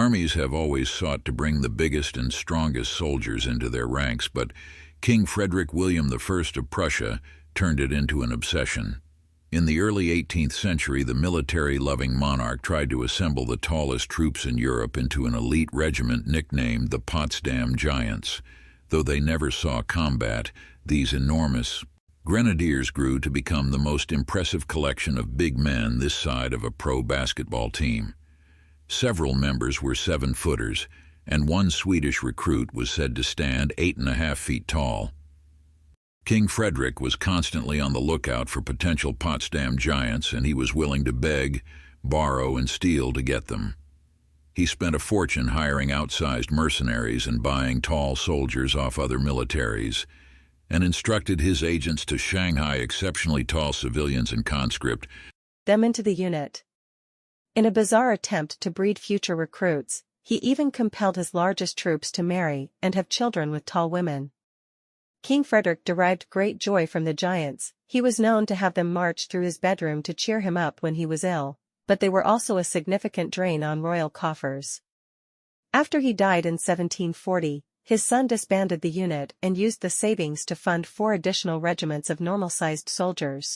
Armies have always sought to bring the biggest and strongest soldiers into their ranks, but King Frederick William I of Prussia turned it into an obsession. In the early 18th century, the military-loving monarch tried to assemble the tallest troops in Europe into an elite regiment nicknamed the Potsdam Giants. Though they never saw combat, these enormous grenadiers grew to become the most impressive collection of big men this side of a pro basketball team. Several members were 7-footers, and one Swedish recruit was said to stand 8.5 feet tall. King Frederick was constantly on the lookout for potential Potsdam giants, and he was willing to beg, borrow, and steal to get them. He spent a fortune hiring outsized mercenaries and buying tall soldiers off other militaries, and instructed his agents to Shanghai exceptionally tall civilians and conscript them into the unit. In a bizarre attempt to breed future recruits, he even compelled his largest troops to marry and have children with tall women. King Frederick derived great joy from the giants. He was known to have them march through his bedroom to cheer him up when he was ill, but they were also a significant drain on royal coffers. After he died in 1740, his son disbanded the unit and used the savings to fund 4 additional regiments of normal-sized soldiers.